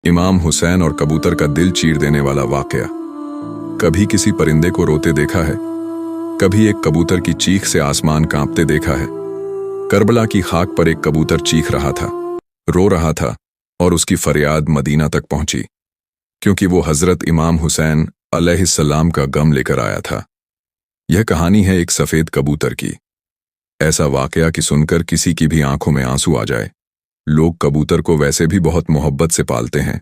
इमाम हुसैन और कबूतर का दिल चीर देने वाला वाकया। कभी किसी परिंदे को रोते देखा है, कभी एक कबूतर की चीख से आसमान कांपते देखा है। करबला की खाक पर एक कबूतर चीख रहा था, रो रहा था, और उसकी फरियाद मदीना तक पहुंची, क्योंकि वो हजरत इमाम हुसैन अलैहिस्सलाम का गम लेकर आया था। यह कहानी है एक सफेद कबूतर की। ऐसा वाकया कि सुनकर किसी की भी आंखों में आंसू आ जाए। लोग कबूतर को वैसे भी बहुत मोहब्बत से पालते हैं,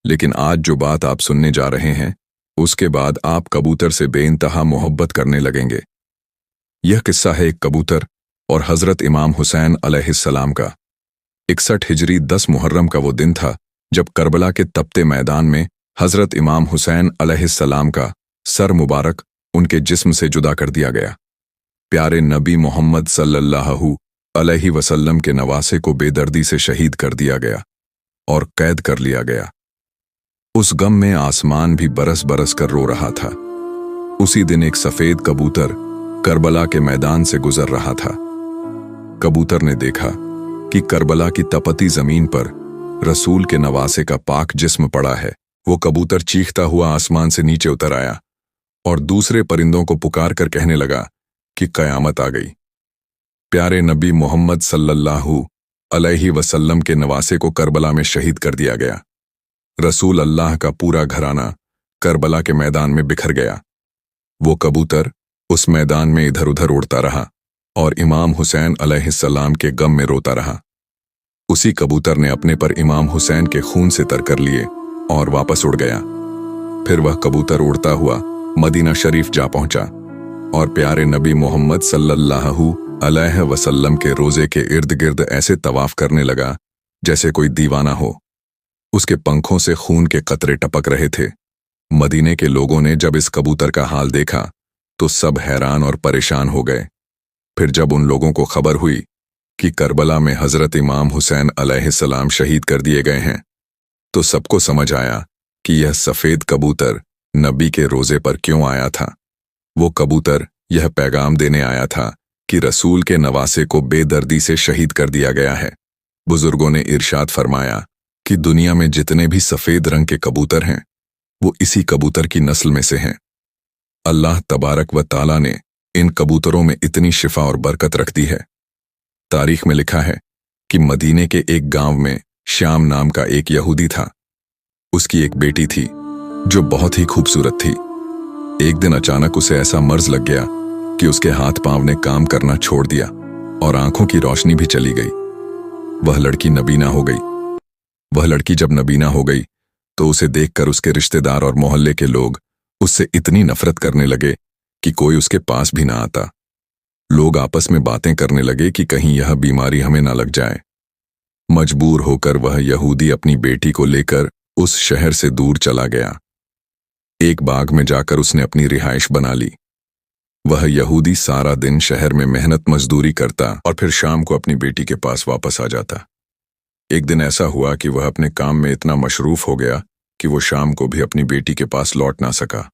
लेकिन आज जो बात आप सुनने जा रहे हैं, उसके बाद आप कबूतर से बेइंतहा मोहब्बत करने लगेंगे। यह किस्सा है एक कबूतर और हजरत इमाम हुसैन अलैहिस्सलाम का। 61 हिजरी 10 मुहर्रम का वो दिन था जब करबला के तपते मैदान में हजरत इमाम हुसैन अलैहिस्सलाम का सर मुबारक उनके जिस्म से जुदा कर दिया गया। प्यारे नबी मोहम्मद सल्लल्लाहु अलैहि वसल्लम के नवासे को बेदर्दी से शहीद कर दिया गया और कैद कर लिया गया। उस गम में आसमान भी बरस बरस कर रो रहा था। उसी दिन एक सफेद कबूतर करबला के मैदान से गुजर रहा था। कबूतर ने देखा कि करबला की तपती जमीन पर रसूल के नवासे का पाक जिस्म पड़ा है। वो कबूतर चीखता हुआ आसमान से नीचे उतर आया और दूसरे परिंदों को पुकार कर कहने लगा कि कयामत आ गई। प्यारे नबी मोहम्मद सल्लल्लाहु अलैहि वसल्लम के नवासे को करबला में शहीद कर दिया गया। रसूल अल्लाह का पूरा घराना करबला के मैदान में बिखर गया। वो कबूतर उस मैदान में इधर उधर उड़ता रहा और इमाम हुसैन अलैहिस्सलाम के गम में रोता रहा। उसी कबूतर ने अपने पर इमाम हुसैन के खून से तर कर लिए और वापस उड़ गया। फिर वह कबूतर उड़ता हुआ मदीना शरीफ जा पहुंचा और प्यारे नबी मोहम्मद सल्लल्लाहु अलैहि वसल्लम के रोजे के इर्द गिर्द ऐसे तवाफ करने लगा जैसे कोई दीवाना हो। उसके पंखों से खून के कतरे टपक रहे थे। मदीने के लोगों ने जब इस कबूतर का हाल देखा तो सब हैरान और परेशान हो गए। फिर जब उन लोगों को खबर हुई कि करबला में हजरत इमाम हुसैन अलैहिस्सलाम शहीद कर दिए गए हैं, तो सबको समझ आया कि यह सफेद कबूतर नबी के रोजे पर क्यों आया था। वो कबूतर यह पैगाम देने आया था कि रसूल के नवासे को बेदर्दी से शहीद कर दिया गया है। बुजुर्गों ने इरशाद फरमाया कि दुनिया में जितने भी सफेद रंग के कबूतर हैं, वो इसी कबूतर की नस्ल में से हैं। अल्लाह तबारक व ताला ने इन कबूतरों में इतनी शिफा और बरकत रख दी है। तारीख में लिखा है कि मदीने के एक गांव में श्याम नाम का एक यहूदी था। उसकी एक बेटी थी जो बहुत ही खूबसूरत थी। एक दिन अचानक उसे ऐसा मर्ज लग गया कि उसके हाथ पांव ने काम करना छोड़ दिया और आंखों की रोशनी भी चली गई। वह लड़की नबीना हो गई। वह लड़की जब नबीना हो गई तो उसे देखकर उसके रिश्तेदार और मोहल्ले के लोग उससे इतनी नफरत करने लगे कि कोई उसके पास भी ना आता। लोग आपस में बातें करने लगे कि कहीं यह बीमारी हमें ना लग जाए। मजबूर होकर वह यहूदी अपनी बेटी को लेकर उस शहर से दूर चला गया। एक बाग में जाकर उसने अपनी रिहाइश बना ली। वह यहूदी सारा दिन शहर में मेहनत मजदूरी करता और फिर शाम को अपनी बेटी के पास वापस आ जाता। एक दिन ऐसा हुआ कि वह अपने काम में इतना मशरूफ हो गया कि वो शाम को भी अपनी बेटी के पास लौट ना सका।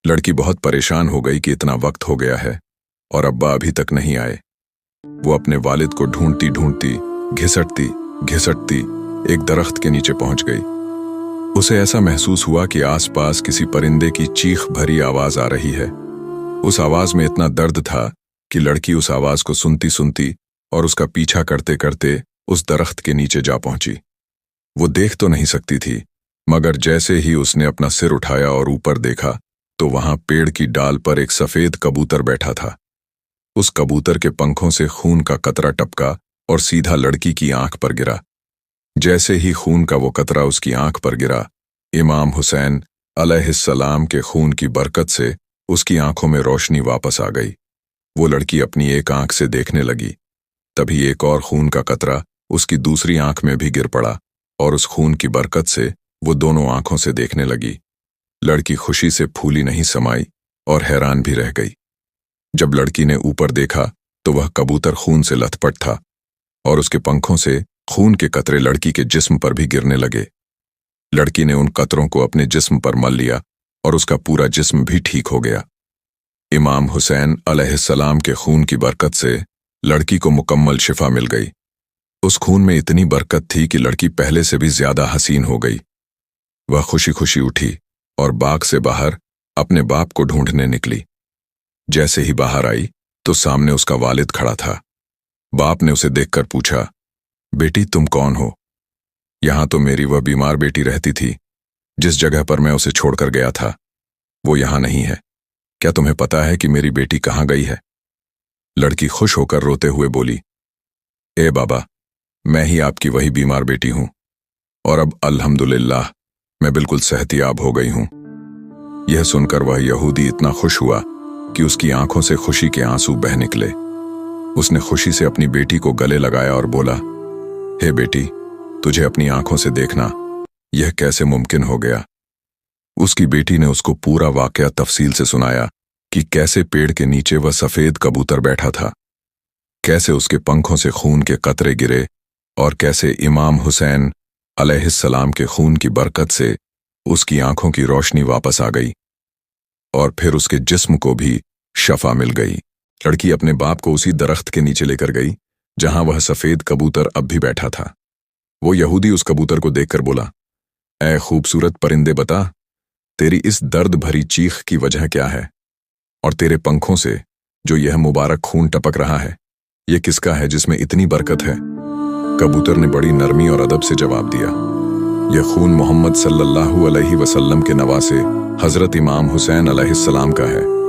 लड़की बहुत परेशान हो गई कि इतना वक्त हो गया है और अब्बा अभी तक नहीं आए। वो अपने वालिद को ढूंढती ढूंढती घिसटती घिसटती एक दरख्त के नीचे पहुंच गई। उसे ऐसा महसूस हुआ कि आसपास किसी परिंदे की चीख भरी आवाज आ रही है। उस आवाज में इतना दर्द था कि लड़की उस आवाज को सुनती सुनती और उसका पीछा करते करते उस दरख्त के नीचे जा पहुंची। वो देख तो नहीं सकती थी, मगर जैसे ही उसने अपना सिर उठाया और ऊपर देखा तो वहां पेड़ की डाल पर एक सफेद कबूतर बैठा था। उस कबूतर के पंखों से खून का कतरा टपका और सीधा लड़की की आंख पर गिरा। जैसे ही खून का वो कतरा उसकी आंख पर गिरा, इमाम हुसैन अलैहिस्सलाम के खून की बरकत से उसकी आंखों में रोशनी वापस आ गई। वो लड़की अपनी एक आंख से देखने लगी। तभी एक और खून का कतरा उसकी दूसरी आंख में भी गिर पड़ा और उस खून की बरकत से वो दोनों आंखों से देखने लगी। लड़की खुशी से फूली नहीं समाई और हैरान भी रह गई। जब लड़की ने ऊपर देखा तो वह कबूतर खून से लथपथ था और उसके पंखों से खून के कतरे लड़की के जिस्म पर भी गिरने लगे। लड़की ने उन कतरों को अपने जिस्म पर मल लिया और उसका पूरा जिस्म भी ठीक हो गया। इमाम हुसैन अलैहिस्सलाम के खून की बरकत से लड़की को मुकम्मल शिफा मिल गई। उस खून में इतनी बरकत थी कि लड़की पहले से भी ज्यादा हसीन हो गई। वह खुशी खुशी उठी और बाग से बाहर अपने बाप को ढूंढने निकली। जैसे ही बाहर आई तो सामने उसका वालिद खड़ा था। बाप ने उसे देखकर पूछा, बेटी तुम कौन हो? यहां तो मेरी वह बीमार बेटी रहती थी, जिस जगह पर मैं उसे छोड़कर गया था वो यहां नहीं है। क्या तुम्हें पता है कि मेरी बेटी कहां गई है? लड़की खुश होकर रोते हुए बोली, ए बाबा, मैं ही आपकी वही बीमार बेटी हूं और अब अल्हम्दुलिल्लाह मैं बिल्कुल सेहतियाब हो गई हूं। यह सुनकर वह यहूदी इतना खुश हुआ कि उसकी आंखों से खुशी के आंसू बह निकले। उसने खुशी से अपनी बेटी को गले लगाया और बोला, हे बेटी, तुझे अपनी आंखों से देखना यह कैसे मुमकिन हो गया? उसकी बेटी ने उसको पूरा वाकया तफसील से सुनाया कि कैसे पेड़ के नीचे वह सफेद कबूतर बैठा था, कैसे उसके पंखों से खून के कतरे गिरे और कैसे इमाम हुसैन अलैहिस्सलाम के खून की बरकत से उसकी आंखों की रोशनी वापस आ गई और फिर उसके जिस्म को भी शफा मिल गई। लड़की अपने बाप को उसी दरख्त के नीचे लेकर गई जहां वह सफेद कबूतर अब भी बैठा था। वो यहूदी उस कबूतर को देखकर बोला, ऐ खूबसूरत परिंदे, बता तेरी इस दर्द भरी चीख की वजह क्या है? और तेरे पंखों से जो यह मुबारक खून टपक रहा है, यह किसका है जिसमें इतनी बरकत है? कबूतर ने बड़ी नरमी और अदब से जवाब दिया, यह खून मोहम्मद सल्लल्लाहु अलैहि वसल्लम के नवासे हजरत इमाम हुसैन अलैहिस्सलाम का है।